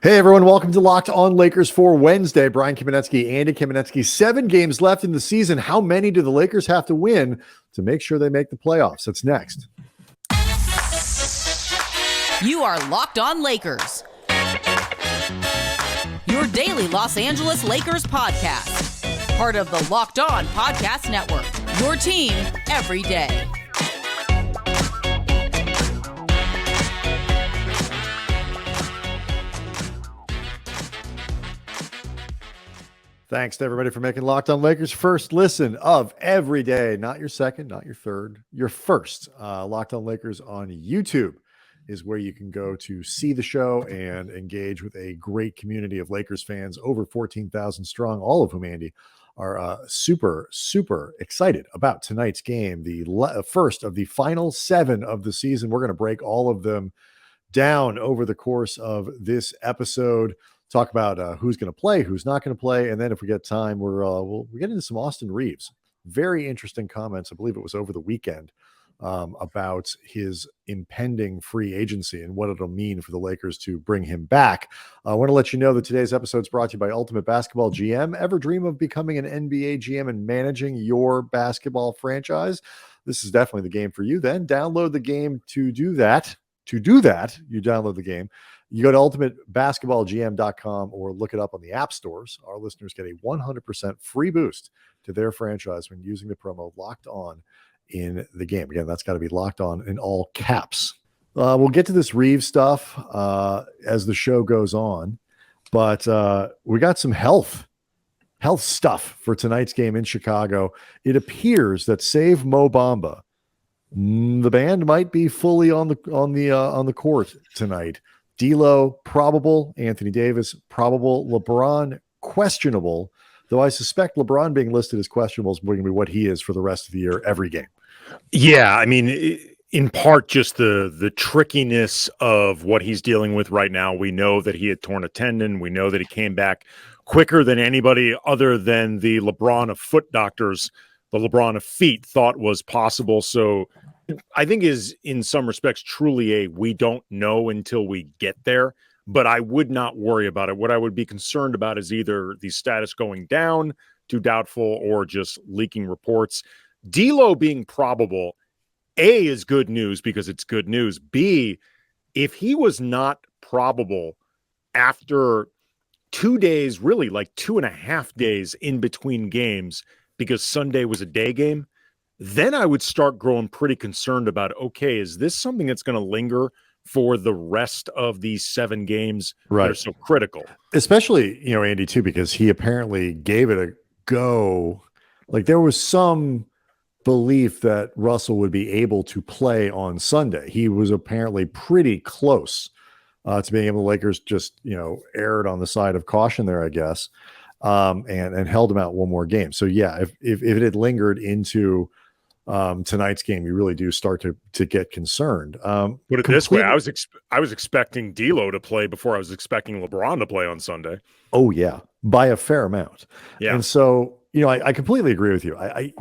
Hey everyone, welcome to Locked On Lakers for Wednesday. Brian Kamenetsky, Andy Kamenetsky. 7 games left in the season. How many do the Lakers have to win to make sure they make the playoffs? That's next. You are Locked On Lakers, your daily Los Angeles Lakers podcast. Part of the Locked On Podcast Network, your team every day. Thanks to everybody for making Locked On Lakers first listen of every day. Not your second, not your third, your first. Locked On Lakers on YouTube is where you can go to see the show and engage with a great community of Lakers fans, over 14,000 strong, all of whom, Andy, are super, super excited about tonight's game, the first of the final 7 of the season. We're going to break all of them down over the course of this episode. Talk about who's going to play, who's not going to play, and then if we get time, we'll get into some Austin Reaves. Very interesting comments. I believe it was over the weekend about his impending free agency and what it'll mean for the Lakers to bring him back. I want to let you know that today's episode is brought to you by Ultimate Basketball GM. Ever dream of becoming an NBA GM and managing your basketball franchise? This is definitely the game for you. Then download the game to do that. You download the game. You go to ultimatebasketballgm.com or look it up on the app stores. Our listeners get a 100% free boost to their franchise when using the promo Locked On in the game. Again, that's got to be Locked On in all caps. We'll get to this Reaves stuff as the show goes on, but we got some health stuff for tonight's game in Chicago. It appears that save Mo Bamba, the band might be fully on the court tonight. D'Lo, probable. Anthony Davis, probable. LeBron, questionable. Though I suspect LeBron being listed as questionable is going to be what he is for the rest of the year, every game. Yeah, I mean, in part, just the trickiness of what he's dealing with right now. We know that he had torn a tendon. We know that he came back quicker than anybody other than the LeBron of foot doctors, the LeBron of feet thought was possible. So I think is in some respects truly a we don't know until we get there, but I would not worry about it. What I would be concerned about is either the status going down to doubtful or just leaking reports. D'Lo being probable, A, is good news because it's good news. B, if he was not probable after 2 days, really like 2.5 days in between games, because Sunday was a day game, then I would start growing pretty concerned about, okay, is this something that's going to linger for the rest of these 7 games that are so critical? Especially, Andy, too, because he apparently gave it a go. Like there was some belief that Russell would be able to play on Sunday. He was apparently pretty close to being able. The Lakers just, erred on the side of caution there, I guess, and held him out one more game. So, yeah, if it had lingered into tonight's game, you really do start to get concerned. Put it this way, I was expecting D'Lo to play before I was expecting LeBron to play on Sunday. Oh yeah, by a fair amount. Yeah, and so I completely agree with you. I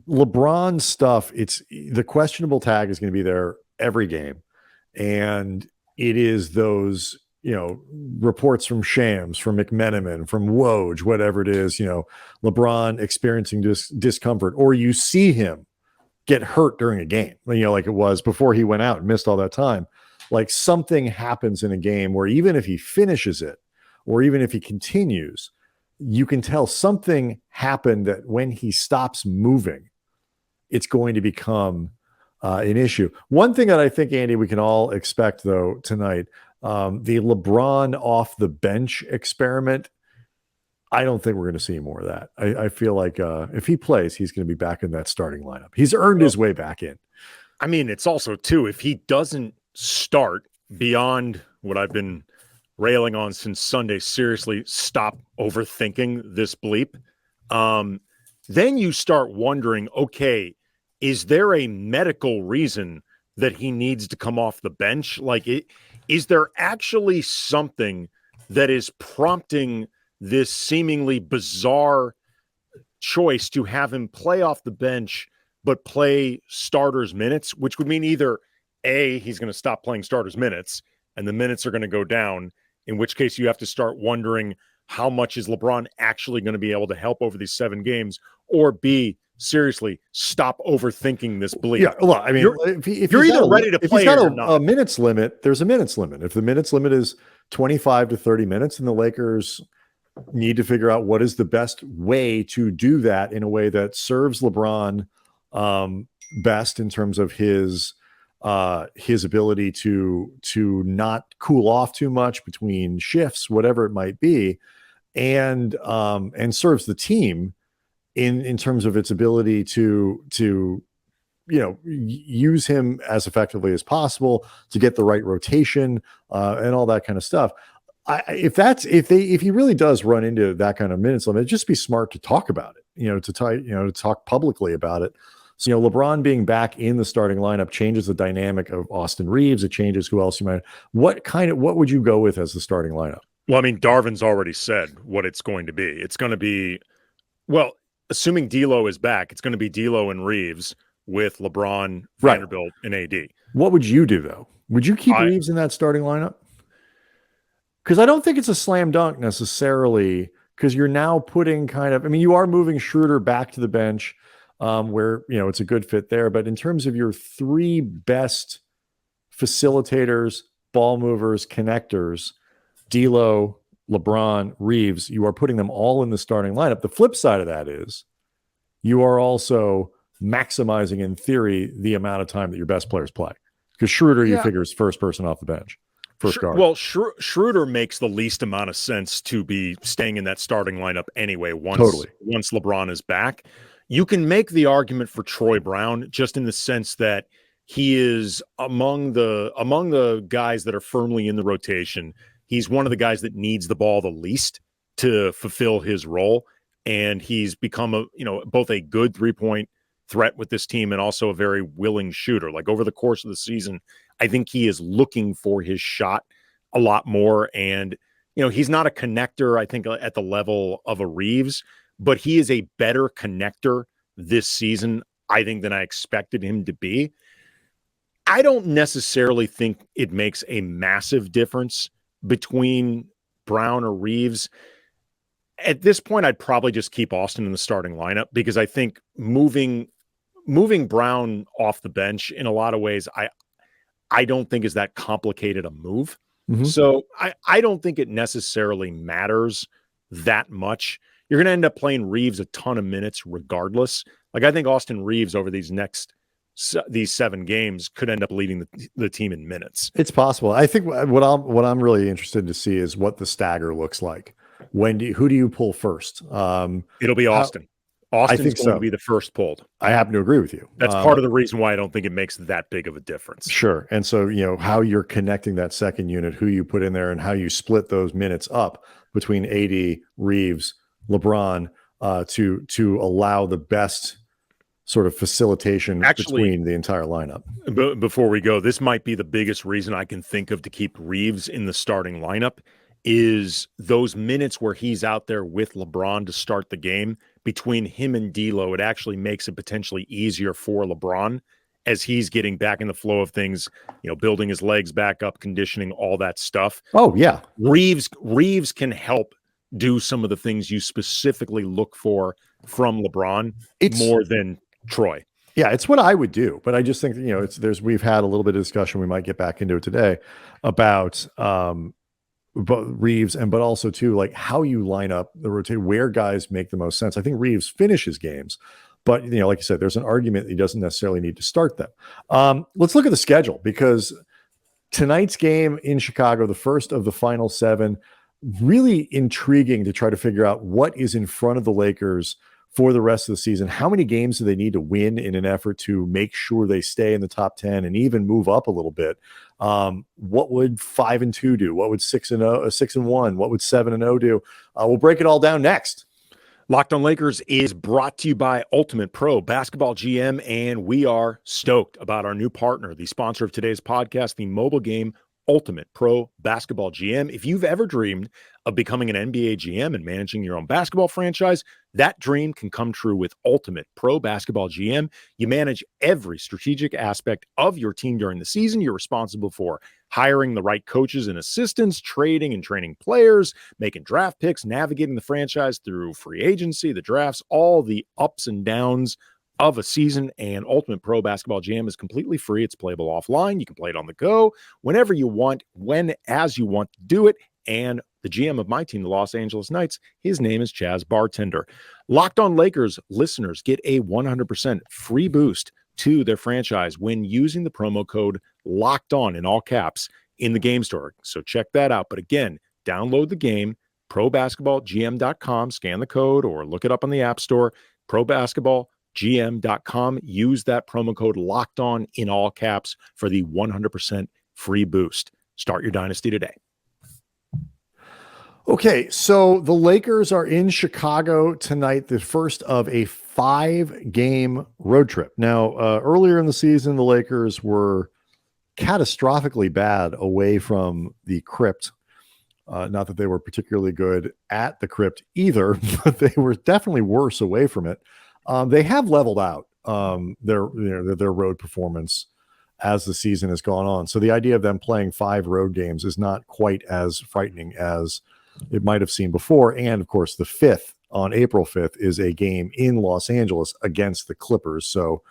LeBron stuff. It's the questionable tag is going to be there every game, and it is those reports from Shams, from McMenamin, from Woj, whatever it is, LeBron experiencing discomfort, or you see him get hurt during a game, like it was before he went out and missed all that time. Like something happens in a game where even if he finishes it, or even if he continues, you can tell something happened that when he stops moving, it's going to become an issue. One thing that I think, Andy, we can all expect though tonight, the LeBron off the bench experiment, I don't think we're going to see more of that. I feel like if he plays, he's going to be back in that starting lineup. He's earned his way back in. I mean, it's also, too, if he doesn't start beyond what I've been railing on since Sunday, seriously, stop overthinking this bleep, then you start wondering, okay, is there a medical reason that he needs to come off the bench? Like, is there actually something that is prompting this seemingly bizarre choice to have him play off the bench but play starters minutes, which would mean either A, he's going to stop playing starters minutes and the minutes are going to go down, in which case you have to start wondering how much is LeBron actually going to be able to help over these 7 games, or B, seriously, stop overthinking this bleed. Yeah, well, I mean, if you're he's either ready to play or not. A minutes limit, there's a minutes limit. If the minutes limit is 25 to 30 minutes, and the Lakers need to figure out what is the best way to do that in a way that serves LeBron best in terms of his ability to not cool off too much between shifts, whatever it might be, and serves the team in terms of its ability to use him as effectively as possible to get the right rotation and all that kind of stuff. If he really does run into that kind of minutes limit, just be smart to talk about it, to talk publicly about it. So, LeBron being back in the starting lineup changes the dynamic of Austin Reaves. It changes who else you might. What would you go with as the starting lineup? Well, I mean, Darvin's already said what it's going to be. It's going to be, well, assuming D'Lo is back, it's going to be D'Lo and Reaves with LeBron, Vanderbilt, and AD. What would you do, though? Would you keep Reaves in that starting lineup? Because I don't think it's a slam dunk necessarily, because you're now putting you are moving Schroeder back to the bench where, it's a good fit there. But in terms of your 3 best facilitators, ball movers, connectors, D'Lo, LeBron, Reaves, you are putting them all in the starting lineup. The flip side of that is you are also maximizing, in theory, the amount of time that your best players play. Because Schroeder, you figure, is first person off the bench. First guard. Well, Schroeder makes the least amount of sense to be staying in that starting lineup anyway. Once LeBron is back, you can make the argument for Troy Brown just in the sense that he is among the guys that are firmly in the rotation. He's one of the guys that needs the ball the least to fulfill his role, and he's become both a good 3-point threat with this team and also a very willing shooter. Like over the course of the season, I think he is looking for his shot a lot more. And, he's not a connector, I think, at the level of a Reaves, but he is a better connector this season, I think, than I expected him to be. I don't necessarily think it makes a massive difference between Brown or Reaves. At this point, I'd probably just keep Austin in the starting lineup because I think moving Brown off the bench in a lot of ways, I don't think is that complicated a move. Mm-hmm. So I don't think it necessarily matters that much. You're going to end up playing Reaves a ton of minutes regardless. Like I think Austin Reaves over these 7 games could end up leading the team in minutes. It's possible. I think what I'm really interested to see is what the stagger looks like. Who do you pull first? It'll be Austin. Austin's going to be the first pulled. I happen to agree with you. That's part of the reason why I don't think it makes that big of a difference. Sure. And so, how you're connecting that second unit, who you put in there, and how you split those minutes up between AD, Reaves, LeBron, to allow the best sort of facilitation between the entire lineup. Before we go, this might be the biggest reason I can think of to keep Reaves in the starting lineup is those minutes where he's out there with LeBron to start the game. Between him and D'Lo, it actually makes it potentially easier for LeBron as he's getting back in the flow of things, building his legs back up, conditioning, all that stuff. Oh, yeah. Reaves can help do some of the things you specifically look for from LeBron more than Troy. Yeah, it's what I would do, but I just think we've had a little bit of discussion. We might get back into it today about Reaves but also too like how you line up the rotation, where guys make the most sense. I think Reaves finishes games, but like you said, there's an argument that he doesn't necessarily need to start them. Let's look at the schedule because tonight's game in Chicago, the first of the final 7, really intriguing to try to figure out what is in front of the Lakers for the rest of the season. How many games do they need to win in an effort to make sure they stay in the top 10 and even move up a little bit? What would 5-2 do? What would 6-1? What would 7-0 do? We'll break it all down next. Locked on Lakers is brought to you by Ultimate Pro Basketball GM, and we are stoked about our new partner, the sponsor of today's podcast, the mobile game Ultimate Pro Basketball GM. If you've ever dreamed of becoming an NBA GM and managing your own basketball franchise, that dream can come true with Ultimate Pro Basketball GM. You manage every strategic aspect of your team during the season. You're responsible for hiring the right coaches and assistants, trading and training players, making draft picks, navigating the franchise through free agency, the drafts, all the ups and downs of a season. And Ultimate Pro Basketball Jam is completely free. It's playable offline. You can play it on the go whenever you want, as you want to do it. And the GM of my team, the Los Angeles Knights, his name is Chaz Bartender. Locked On Lakers listeners get a 100% free boost to their franchise when using the promo code Locked On in all caps in the game store. So check that out. But again, download the game, probasketballgm.com, scan the code or look it up on the App Store, probasketballgm.com. Use that promo code Locked On in all caps for the 100% free boost. Start your dynasty today. Okay, so the Lakers are in Chicago tonight, the first of a 5-game road trip. Now, earlier in the season, the Lakers were catastrophically bad away from the Crypt. Not that they were particularly good at the Crypt either, but they were definitely worse away from it. They have leveled out their road performance as the season has gone on. So the idea of them playing 5 road games is not quite as frightening as it might have seemed before. And of course, the 5th on April 5th is a game in Los Angeles against the Clippers. So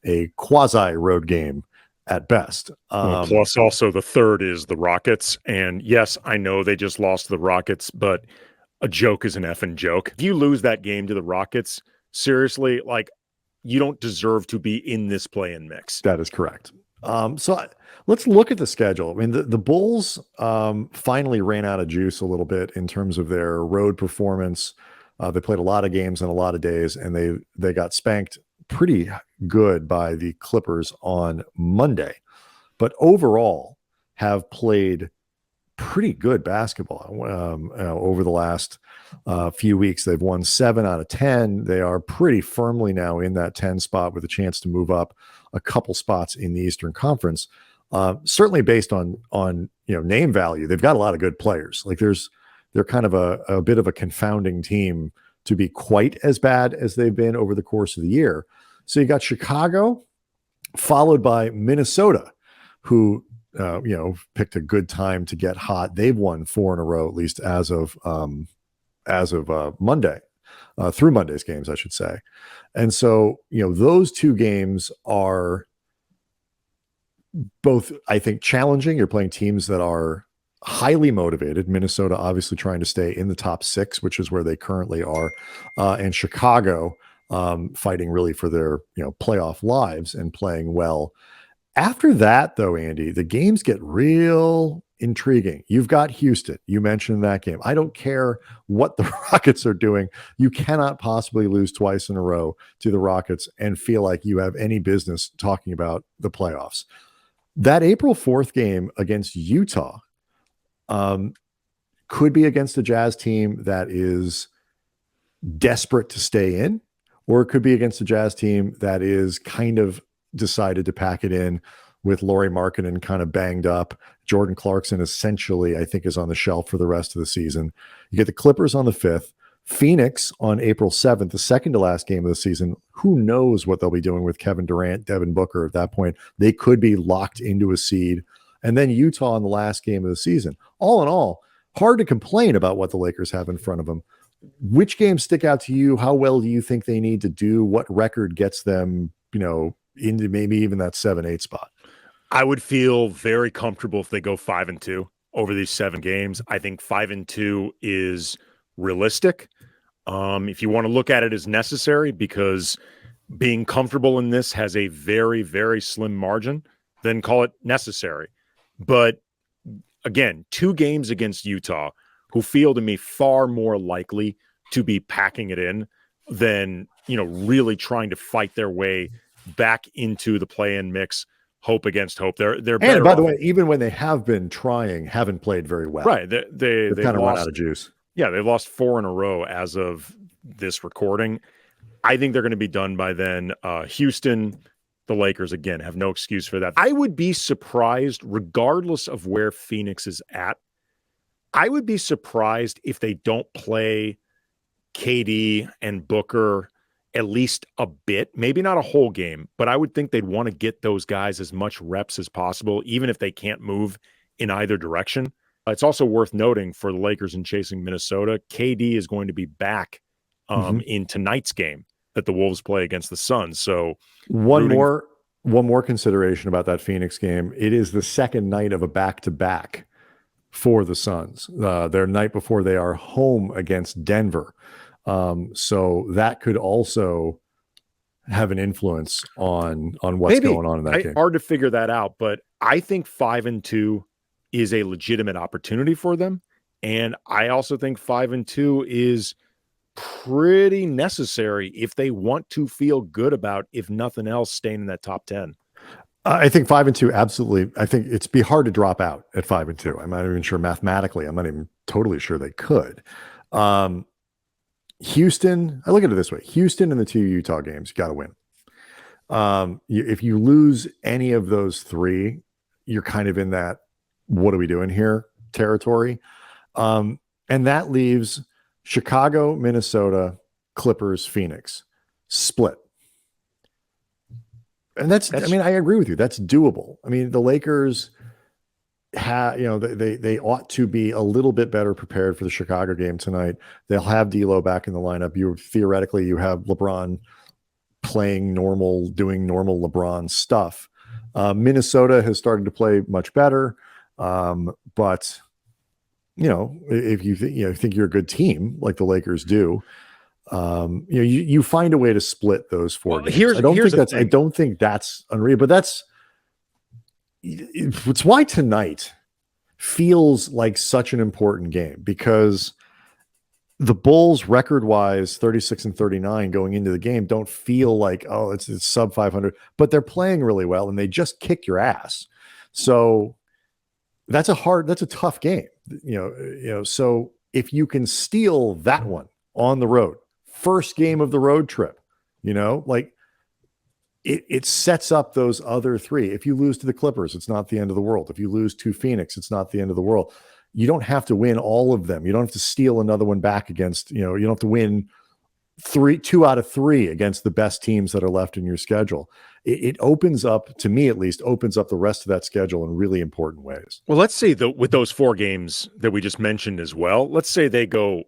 a quasi road game at best. Plus also the 3rd is the Rockets. And yes, I know they just lost to the Rockets, but a joke is an effing joke. If you lose that game to the Rockets, seriously, like, you don't deserve to be in this play-in mix. That is correct. Let's look at the schedule. I mean, the Bulls finally ran out of juice a little bit in terms of their road performance. They played a lot of games in a lot of days, and they got spanked pretty good by the Clippers on Monday, but overall have played pretty good basketball over the last few weeks. They've won 7 out of 10. They are pretty firmly now in that 10 spot with a chance to move up a couple spots in the Eastern Conference. Certainly based on name value, they've got a lot of good players. Like they're kind of a bit of a confounding team to be quite as bad as they've been over the course of the year. So you got Chicago, followed by Minnesota, who picked a good time to get hot. They've won 4 in a row, at least as of Monday, through Monday's games, I should say. And so, those 2 games are both, I think, challenging. You're playing teams that are highly motivated. Minnesota obviously trying to stay in the top 6, which is where they currently are. And Chicago fighting really for their, playoff lives and playing well. After that, though, Andy, the games get real intriguing. You've got Houston. You mentioned that game. I don't care what the Rockets are doing. You cannot possibly lose twice in a row to the Rockets and feel like you have any business talking about the playoffs. That April 4th game against Utah could be against a Jazz team that is desperate to stay in, or it could be against a Jazz team that is kind of decided to pack it in with Lauri Markkanen kind of banged up. Jordan Clarkson essentially, I think, is on the shelf for the rest of the season. You get the Clippers on the 5th, Phoenix on April 7th, the second to last game of the season. Who knows what they'll be doing with Kevin Durant, Devin Booker at that point. They could be locked into a seed. And then Utah in the last game of the season. All in all, hard to complain about what the Lakers have in front of them. Which games stick out to you? How well do you think they need to do? What record gets them, into maybe even that 7-8 spot? I would feel very comfortable if they go 5-2 over these 7 games. I think 5-2 is realistic. If you want to look at it as necessary, because being comfortable in this has a very, very slim margin, then call it necessary. But again, 2 games against Utah, who feel to me far more likely to be packing it in than, really trying to fight their way back into the play-in mix. Hope against hope. They're better. And by the way, even when they have been trying, haven't played very well. Right. They've kind of run out of juice. Yeah, they've lost 4 in a row as of this recording. I think they're going to be done by then. Houston, the Lakers, again, have no excuse for that. I would be surprised, regardless of where Phoenix is at, I would be surprised if they don't play KD and Booker at least a bit, maybe not a whole game, but I would think they'd want to get those guys as much reps as possible, even if they can't move in either direction. It's also worth noting for the Lakers in chasing Minnesota, KD is going to be back in tonight's game that the Wolves play against the Suns. So one more consideration about that Phoenix game. It is the second night of a back-to-back for the Suns. Their night before they are home against Denver. So that could also have an influence on what's going on in that game. Hard to figure that out, but I think 5-2 is a legitimate opportunity for them. And I also think 5-2 is pretty necessary if they want to feel good about, if nothing else, staying in that top 10. I think 5-2, absolutely. I think it's be hard to drop out at 5-2. I'm not even sure mathematically. I'm not even totally sure they could. Houston, I look at it this way. Houston and the 2 Utah games, you got to win. If you lose any of those 3, you're kind of in that, what are we doing here territory. And that leaves Chicago, Minnesota, Clippers, Phoenix split. And that's I mean, I agree with you. That's doable. I mean, the Lakers they ought to be a little bit better prepared for the Chicago game tonight. They'll have D'Lo back in the lineup. You have LeBron playing normal, doing normal LeBron stuff. Minnesota has started to play much better. But if you think you're a good team like the Lakers do, you find a way to split those 4 games. I don't think that's unreal, but it's why tonight feels like such an important game, because the Bulls record-wise 36-39 going into the game don't feel like, oh, it's sub 500, but they're playing really well and they just kick your ass. So that's a tough game, so if you can steal that one on the road, first game of the road trip, it sets up those other 3. If you lose to the Clippers, it's not the end of the world. If you lose to Phoenix, it's not the end of the world. You don't have to win all of them. You don't have to steal another one back against, you don't have to win 2 out of 3 against the best teams that are left in your schedule. It opens up, to me at least, opens up the rest of that schedule in really important ways. Well, let's say with those 4 games that we just mentioned as well, let's say they go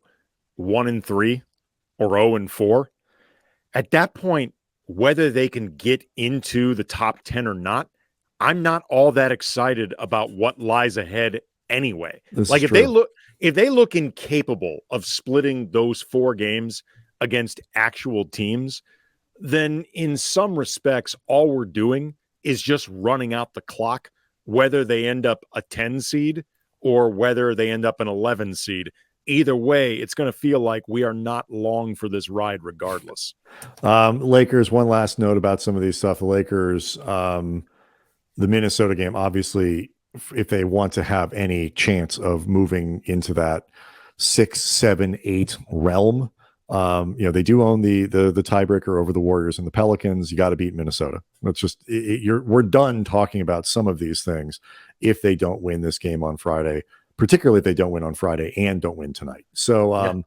1-3 or 0-4. At that point, whether they can get into the top 10 or not, I'm not all that excited about what lies ahead anyway. Like if they look incapable of splitting those 4 games against actual teams, then in some respects, all we're doing is just running out the clock, whether they end up a 10 seed or whether they end up an 11 seed. Either way, it's going to feel like we are not long for this ride regardless. Lakers, one last note about some of these stuff. The Lakers, the Minnesota game, obviously, if they want to have any chance of moving into that 6, 7, 8 realm, they do own the tiebreaker over the Warriors and the Pelicans. You got to beat Minnesota. That's just we're done talking about some of these things if they don't win this game on Friday, particularly if they don't win on Friday and don't win tonight. So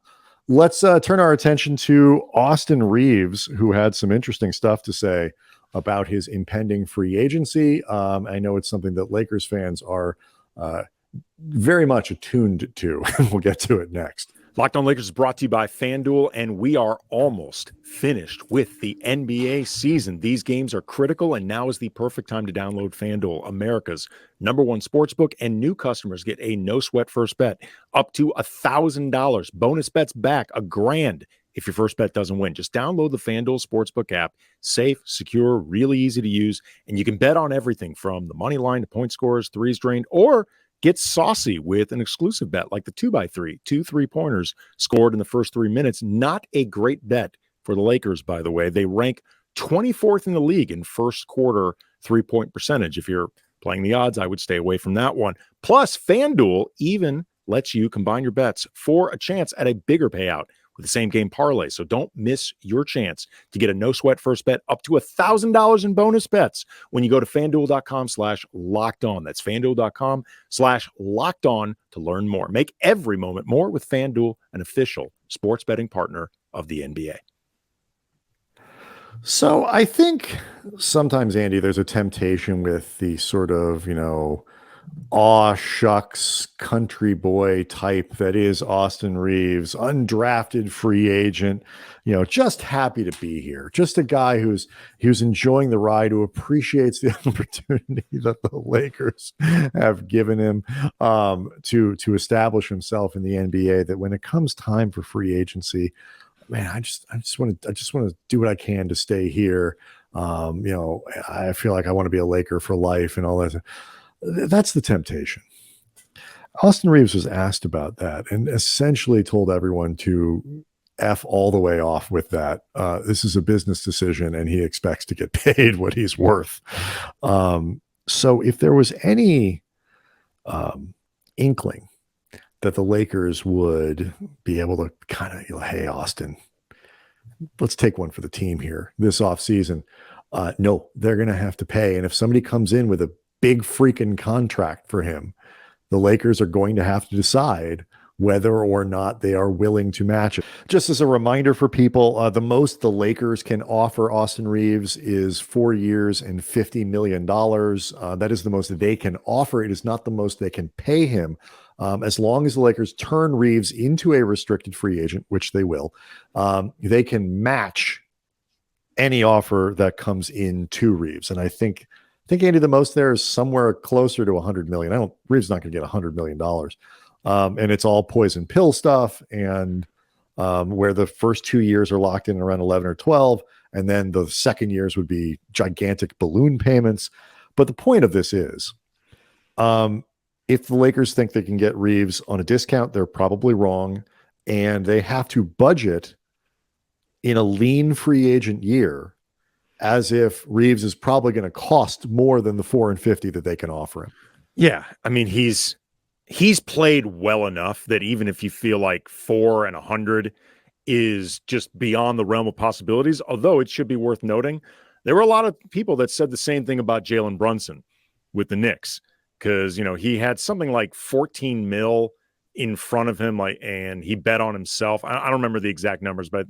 let's turn our attention to Austin Reaves, who had some interesting stuff to say about his impending free agency. I know it's something that Lakers fans are very much attuned to. We'll get to it next. Locked On Lakers is brought to you by FanDuel, and we are almost finished with the NBA season. These games are critical, and now is the perfect time to download FanDuel, America's #1 sportsbook, and new customers get a no-sweat first bet up to $1,000. Bonus bets back $1,000 if your first bet doesn't win. Just download the FanDuel Sportsbook app. Safe, secure, really easy to use, and you can bet on everything from the money line to point scores, threes drained, or get saucy with an exclusive bet like the 2x3, 2 3-pointers scored in the first 3 minutes. Not a great bet for the Lakers, by the way. They rank 24th in the league in first quarter 3-point percentage. If you're playing the odds, I would stay away from that one. Plus, FanDuel even lets you combine your bets for a chance at a bigger payout with the same game parlay. So don't miss your chance to get a no sweat first bet up to $1,000 in bonus bets when you go to FanDuel.com/locked on. That's FanDuel.com/locked on to learn more. Make every moment more with FanDuel, an official sports betting partner of the NBA. So I think sometimes, Andy, there's a temptation with the sort of, aw shucks country boy type that is Austin Reaves, undrafted free agent, just happy to be here. Just a guy who's enjoying the ride, who appreciates the opportunity that the Lakers have given him to establish himself in the NBA, that when it comes time for free agency, man, I just want to do what I can to stay here. I feel like I want to be a Laker for life and all that. That's the temptation. Austin Reaves was asked about that and essentially told everyone to F all the way off with that. This is a business decision and he expects to get paid what he's worth. So if there was any inkling that the Lakers would be able to kind of, hey, Austin, let's take one for the team here this offseason. No, they're going to have to pay. And if somebody comes in with a big freaking contract for him, the Lakers are going to have to decide whether or not they are willing to match it. Just as a reminder for people, the most the Lakers can offer Austin Reaves is 4 years and $50 million. That is the most they can offer. It is not the most they can pay him. As long as the Lakers turn Reaves into a restricted free agent, which they will, they can match any offer that comes in to Reaves. And I think Andy, the most there is somewhere closer to $100 million. Reaves is not going to get $100 million. And it's all poison pill stuff. And where the first 2 years are locked in around 11 or 12. And then the second years would be gigantic balloon payments. But the point of this is, if the Lakers think they can get Reaves on a discount, they're probably wrong. And they have to budget in a lean free agent year as if Reaves is probably going to cost more than the $4 and $50 that they can offer him. Yeah. I mean, he's played well enough that even if you feel like 4 and 100 is just beyond the realm of possibilities, although it should be worth noting, there were a lot of people that said the same thing about Jalen Brunson with the Knicks. Because, he had something like 14 mil in front of him, and he bet on himself. I don't remember the exact numbers, but it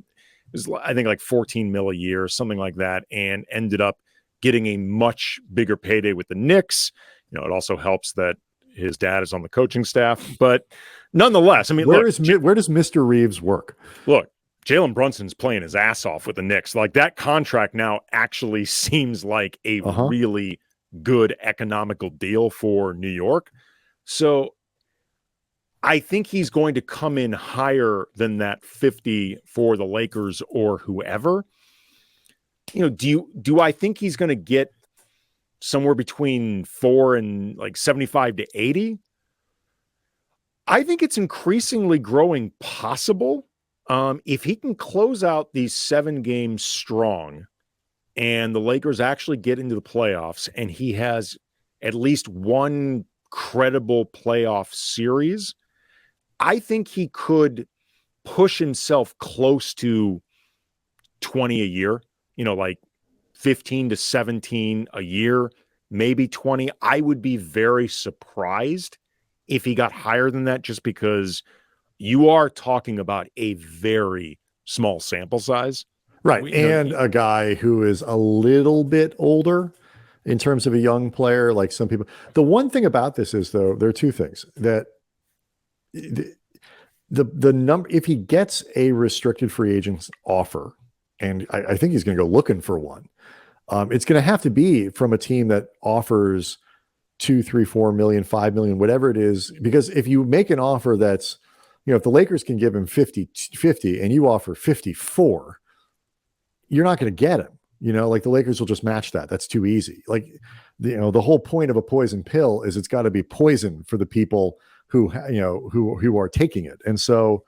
was, I think, like 14 mil a year, something like that, and ended up getting a much bigger payday with the Knicks. It also helps that his dad is on the coaching staff, but nonetheless, I mean, where does Mr. Reaves work? Look, Jalen Brunson's playing his ass off with the Knicks. Like, that contract now actually seems like a really good economical deal for New York. So I think he's going to come in higher than that 50 for the Lakers or whoever. Do I think he's going to get somewhere between 4 and like 75 to 80? I think it's increasingly growing possible. If he can close out these 7 games strong and the Lakers actually get into the playoffs and he has at least one credible playoff series, I think he could push himself close to 20 a year, like 15 to 17 a year, maybe 20. I would be very surprised if he got higher than that, just because you are talking about a very small sample size. Right. And a guy who is a little bit older in terms of a young player, like some people. The one thing about this is, though, there are two things that the number, if he gets a restricted free agent's offer, and I think he's going to go looking for one, it's going to have to be from a team that offers 2, 3, 4 million, 5 million, whatever it is. Because if you make an offer that's, if the Lakers can give him 50 and you offer 54, you're not going to get him. Like the Lakers will just match that. That's too easy. Like, the whole point of a poison pill is it's got to be poison for the people who are taking it. And so,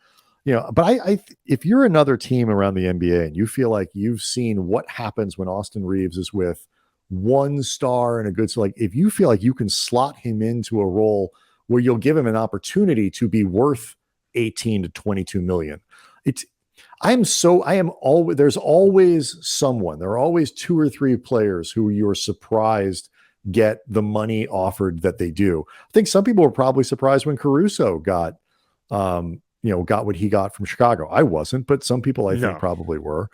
but if you're another team around the NBA and you feel like you've seen what happens when Austin Reaves is with one star and a good, so like if you feel like you can slot him into a role where you'll give him an opportunity to be worth 18 to 22 million, there's always someone, there are always 2 or 3 players who you're surprised get the money offered that they do. I think some people were probably surprised when Caruso got what he got from Chicago. I wasn't, but some people I think probably were.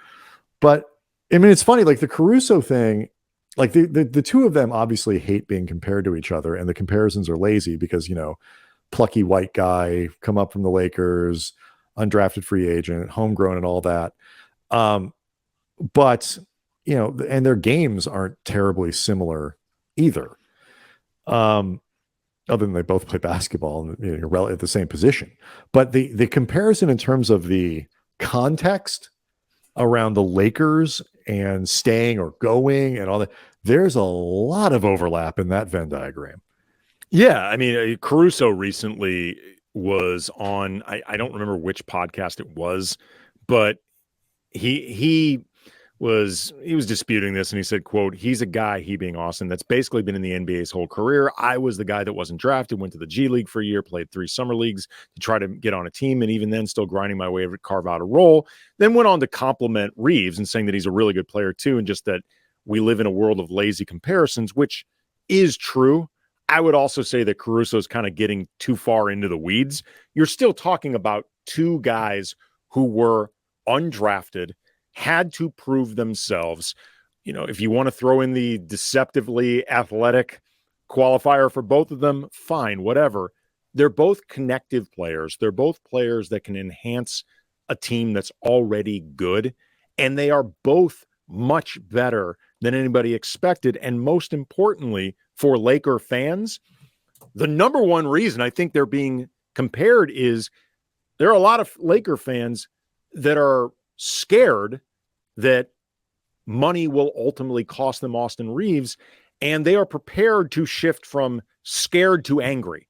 But I mean, it's funny, like the Caruso thing, like the two of them obviously hate being compared to each other, and the comparisons are lazy because, plucky white guy, come up from the Lakers, undrafted free agent, homegrown and all that. But, and their games aren't terribly similar either. Other than they both play basketball and at the same position. But the comparison in terms of the context around the Lakers and staying or going and all that, there's a lot of overlap in that Venn diagram. Yeah, I mean, Caruso recently was on, I don't remember which podcast it was, but he was disputing this, and he said, quote, he's a guy, he being Austin, that's basically been in the NBA's whole career. I was the guy that wasn't drafted, went to the G League for a year, played 3 summer leagues to try to get on a team, and even then still grinding my way to carve out a role. Then went on to compliment Reaves and saying that he's a really good player too, and just that we live in a world of lazy comparisons, which is true. I would also say that Caruso is kind of getting too far into the weeds. You're still talking about 2 guys who were undrafted, had to prove themselves. If you want to throw in the deceptively athletic qualifier for both of them, fine, whatever. They're both connective players. They're both players that can enhance a team that's already good, and they are both much better than anybody expected. And most importantly, for Laker fans, the number one reason I think they're being compared is there are a lot of Laker fans that are scared that money will ultimately cost them Austin Reaves, and they are prepared to shift from scared to angry.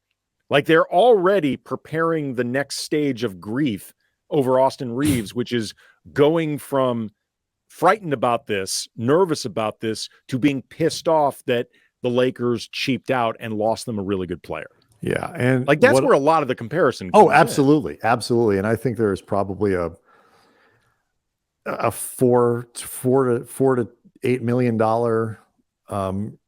Like they're already preparing the next stage of grief over Austin Reaves, which is going from frightened about this, nervous about this, to being pissed off that the Lakers cheaped out and lost them a really good player. Yeah, and like that's where a lot of the comparison comes absolutely. And I think there's probably a $4 to $8 million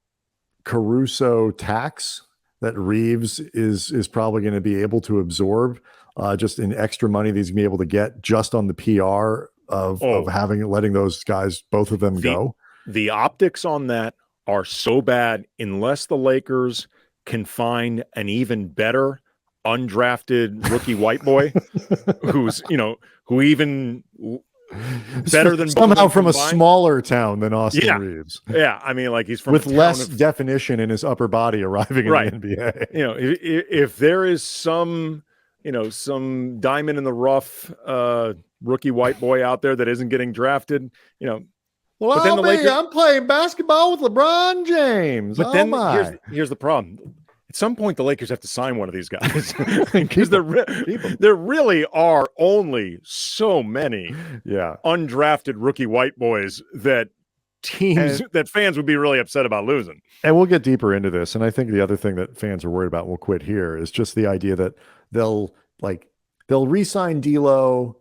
Caruso tax that Reaves is probably going to be able to absorb, just in extra money that he's going to be able to get just on the PR of letting those guys, both of them, go. The optics on that are so bad unless the Lakers can find an even better undrafted rookie white boy who's, who even better than somehow from a smaller town than Austin Reaves. Yeah. I mean, like he's from with less definition in his upper body arriving in the NBA. If there is some diamond in the rough rookie white boy out there that isn't getting drafted, well, but then I'm playing basketball with LeBron James. But here's the problem. At some point, the Lakers have to sign one of these guys because there really are only so many undrafted rookie white boys that that fans would be really upset about losing. And we'll get deeper into this. And I think the other thing that fans are worried about, and we'll quit here, is just the idea that they'll re-sign D'Lo,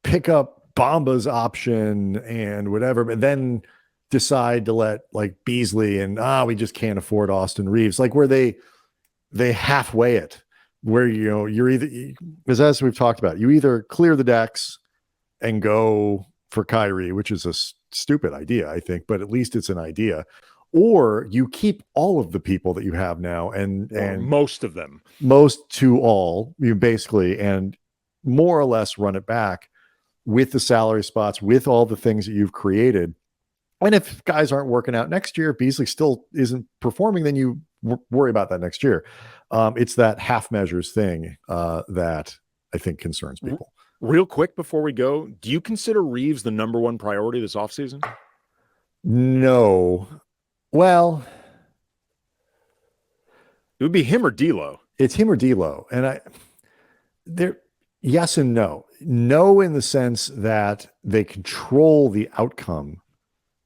pick up Bamba's option and whatever, but then decide to let like Beasley and we just can't afford Austin Reaves, like where they halfway it, where you're either, as we've talked about, you either clear the decks and go for Kyrie, which is a stupid idea, I think, but at least it's an idea, or you keep all of the people that you have now and most of them, most to all, basically, and more or less run it back with the salary spots, with all the things that you've created. And if guys aren't working out next year, Beasley still isn't performing, then you worry about that next year. It's that half measures thing that I think concerns people. Real quick before we go, do you consider Reaves the number one priority this offseason? No. Well, it would be him or D'Lo. It's him or D'Lo. And yes and no. No, in the sense that they control the outcome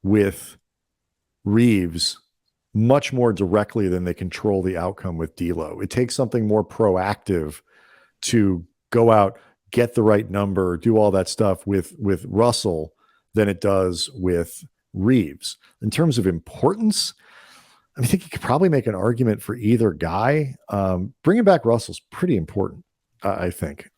with Reaves much more directly than they control the outcome with D'Lo. It takes something more proactive to go out, get the right number, do all that stuff with Russell than it does with Reaves. In terms of importance, I think you could probably make an argument for either guy. Bringing back Russell's pretty important, I think.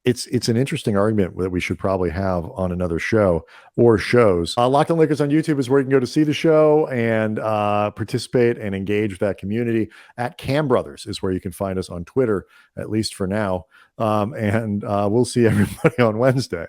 It's an interesting argument that we should probably have on another show or shows. Locked On Lakers on YouTube is where you can go to see the show and participate and engage with that community. At Cam Brothers is where you can find us on Twitter, at least for now. And we'll see everybody on Wednesday.